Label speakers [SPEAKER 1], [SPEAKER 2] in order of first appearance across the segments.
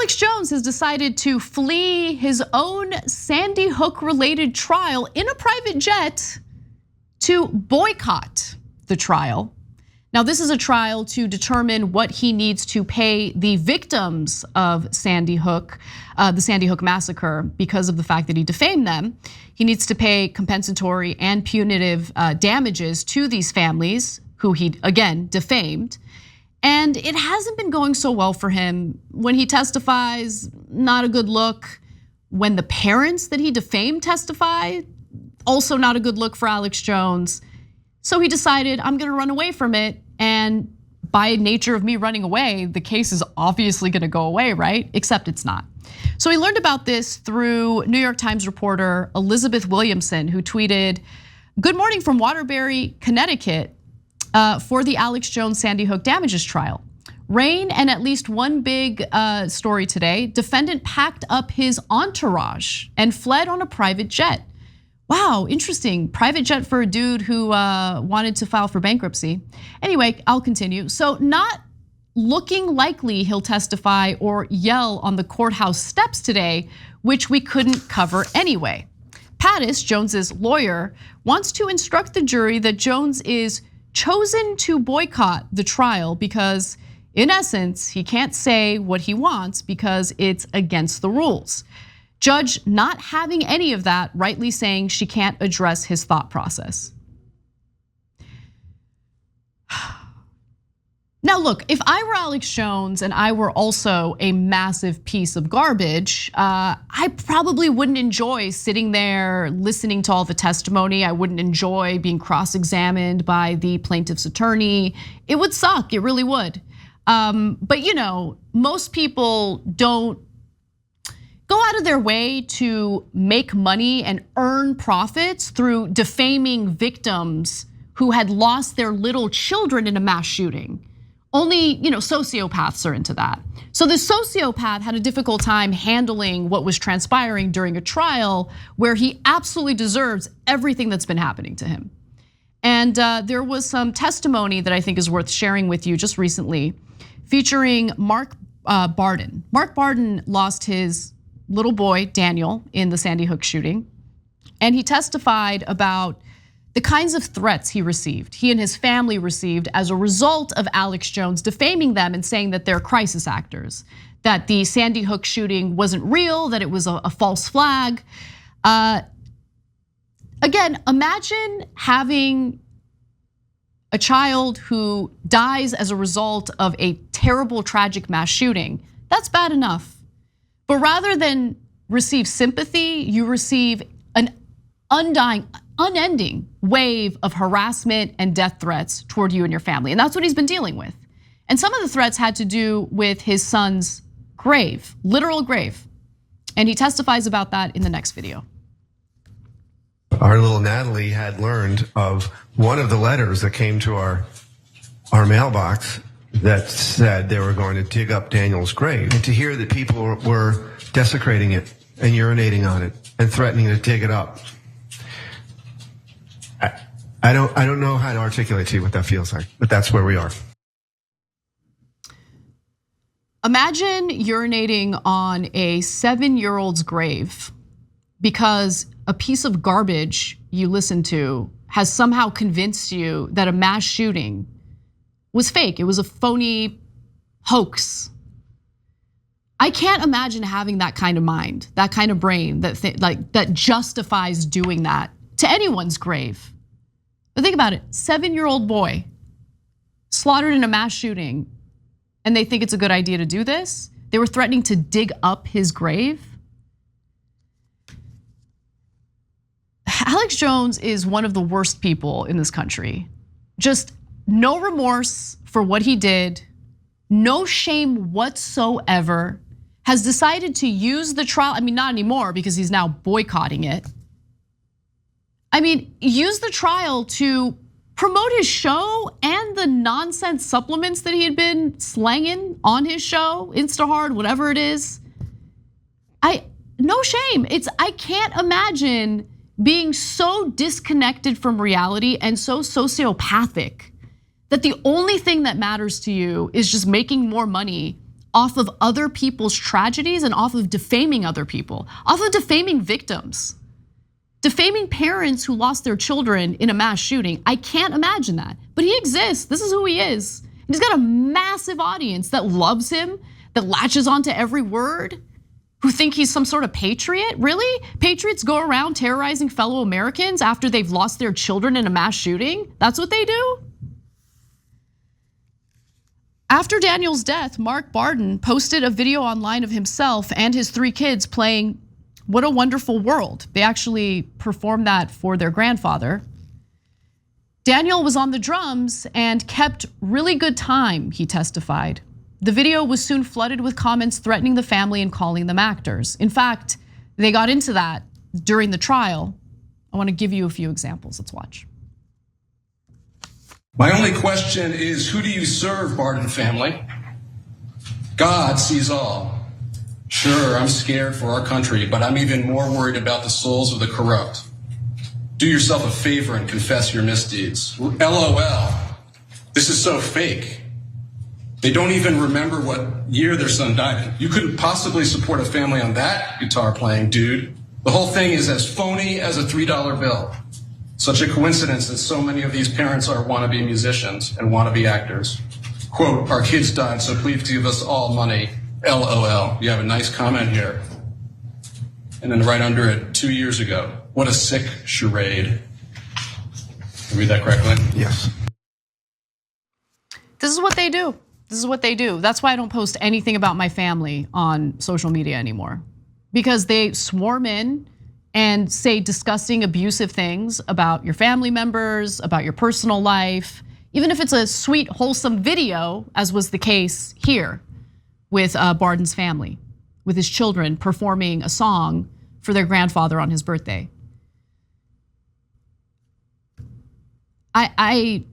[SPEAKER 1] Alex Jones has decided to flee his own Sandy Hook related trial in a private jet to boycott the trial. Now, this is a trial to determine what he needs to pay the victims of Sandy Hook, the Sandy Hook massacre, because of the fact that he defamed them. He needs to pay compensatory and punitive damages to these families who he, again, defamed. And it hasn't been going so well for him. When he testifies, not a good look. When the parents that he defamed testify, also not a good look for Alex Jones. So he decided, I'm gonna run away from it. And by nature of me running away, the case is obviously gonna go away, right? Except it's not. So he learned about this through New York Times reporter Elizabeth Williamson, who tweeted, "Good morning from Waterbury, Connecticut, for the Alex Jones Sandy Hook damages trial. Rain and at least one big story today. Defendant packed up his entourage and fled on a private jet." Wow, interesting. Private jet for a dude who wanted to file for bankruptcy. Anyway, I'll continue. So not looking likely he'll testify or yell on the courthouse steps today, which we couldn't cover anyway. Pattis, Jones's lawyer, wants to instruct the jury that Jones is chosen to boycott the trial because, in essence, he can't say what he wants because it's against the rules. Judge not having any of that, rightly saying she can't address his thought process. Now look, if I were Alex Jones and I were also a massive piece of garbage, I probably wouldn't enjoy sitting there listening to all the testimony. I wouldn't enjoy being cross-examined by the plaintiff's attorney. It would suck, it really would. But most people don't go out of their way to make money and earn profits through defaming victims who had lost their little children in a mass shooting. Only sociopaths are into that. So the sociopath had a difficult time handling what was transpiring during a trial where he absolutely deserves everything that's been happening to him. And there was some testimony that I think is worth sharing with you just recently, featuring Mark Barden. Mark Barden lost his little boy, Daniel, in the Sandy Hook shooting. And he testified about the kinds of threats he and his family received as a result of Alex Jones defaming them and saying that they're crisis actors, that the Sandy Hook shooting wasn't real, that it was a false flag. Again, imagine having a child who dies as a result of a terrible, tragic mass shooting. That's bad enough. But rather than receive sympathy, you receive an unending wave of harassment and death threats toward you and your family. And that's what he's been dealing with. And some of the threats had to do with his son's grave, literal grave. And he testifies about that in the next video.
[SPEAKER 2] Our little Natalie had learned of one of the letters that came to our mailbox that said they were going to dig up Daniel's grave. And to hear that people were desecrating it and urinating on it and threatening to dig it up. I don't know how to articulate to you what that feels like, but that's where we are.
[SPEAKER 1] Imagine urinating on a 7-year-old's grave because a piece of garbage you listen to has somehow convinced you that a mass shooting was fake. It was a phony hoax. I can't imagine having that kind of mind, that kind of brain that justifies doing that to anyone's grave. But think about it, 7-year-old boy slaughtered in a mass shooting, and they think it's a good idea to do this? They were threatening to dig up his grave? Alex Jones is one of the worst people in this country. Just no remorse for what he did, no shame whatsoever, has decided to use the trial, not anymore because he's now boycotting it. Use the trial to promote his show and the nonsense supplements that he had been slanging on his show, Instahard, whatever it is. No shame. I can't imagine being so disconnected from reality and so sociopathic that the only thing that matters to you is just making more money off of other people's tragedies and off of defaming other people, off of defaming victims, defaming parents who lost their children in a mass shooting. I can't imagine that, but he exists. This is who he is. And he's got a massive audience that loves him, that latches onto every word, who think he's some sort of patriot. Really? Patriots go around terrorizing fellow Americans after they've lost their children in a mass shooting? That's what they do? After Daniel's death, Mark Barden posted a video online of himself and his 3 kids playing What a Wonderful World. They actually performed that for their grandfather. Daniel was on the drums and kept really good time, he testified. The video was soon flooded with comments threatening the family and calling them actors. In fact, they got into that during the trial. I want to give you a few examples. Let's watch.
[SPEAKER 3] My only question is, who do you serve, Barden family? God sees all. Sure, I'm scared for our country, but I'm even more worried about the souls of the corrupt. Do yourself a favor and confess your misdeeds. LOL. This is so fake. They don't even remember what year their son died in. You couldn't possibly support a family on that guitar playing, dude. The whole thing is as phony as a $3 bill. Such a coincidence that so many of these parents are wannabe musicians and wannabe actors. Quote, our kids died, so please give us all money. LOL. You have a nice comment here. And then right under it, 2 years ago. What a sick charade. Did I read that correctly?
[SPEAKER 2] Yes.
[SPEAKER 1] This is what they do. This is what they do. That's why I don't post anything about my family on social media anymore. Because they swarm in and say disgusting, abusive things about your family members, about your personal life, even if it's a sweet, wholesome video, as was the case here with Barden's family, with his children performing a song for their grandfather on his birthday. I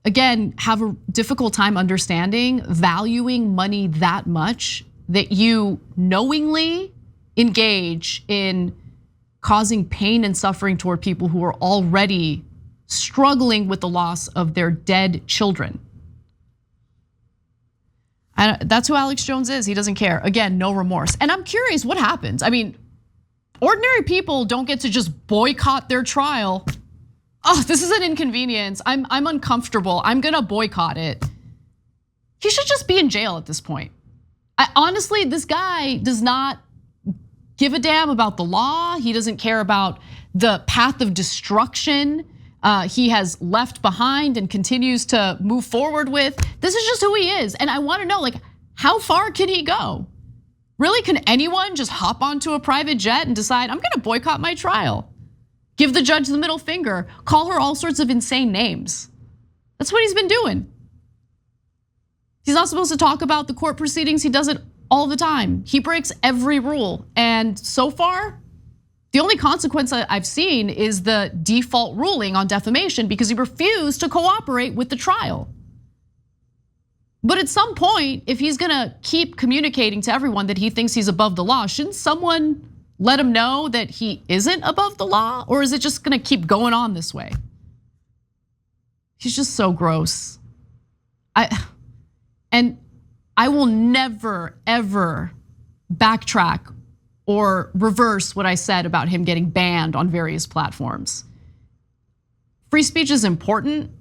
[SPEAKER 1] again have a difficult time understanding valuing money that much that you knowingly engage in causing pain and suffering toward people who are already struggling with the loss of their dead children. And that's who Alex Jones is. He doesn't care. Again, no remorse. And I'm curious what happens. I mean, ordinary people don't get to just boycott their trial. Oh, this is an inconvenience. I'm uncomfortable. I'm gonna boycott it. He should just be in jail at this point. Honestly, this guy does not give a damn about the law. He doesn't care about the path of destruction he has left behind and continues to move forward with. This is just who he is. And I wanna know, like, how far can he go? Really, can anyone just hop onto a private jet and decide, I'm gonna boycott my trial? Give the judge the middle finger, call her all sorts of insane names. That's what he's been doing. He's not supposed to talk about the court proceedings. He does it all the time. He breaks every rule. And so far, the only consequence I've seen is the default ruling on defamation because he refused to cooperate with the trial. But at some point, if he's gonna keep communicating to everyone that he thinks he's above the law, shouldn't someone let him know that he isn't above the law? Or is it just gonna keep going on this way? He's just so gross. And I will never, ever backtrack or reverse what I said about him getting banned on various platforms. Free speech is important.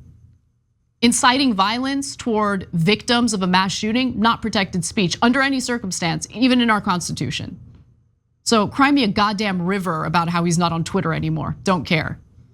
[SPEAKER 1] Inciting violence toward victims of a mass shooting, not protected speech under any circumstance, even in our Constitution. So cry me a goddamn river about how he's not on Twitter anymore. Don't care.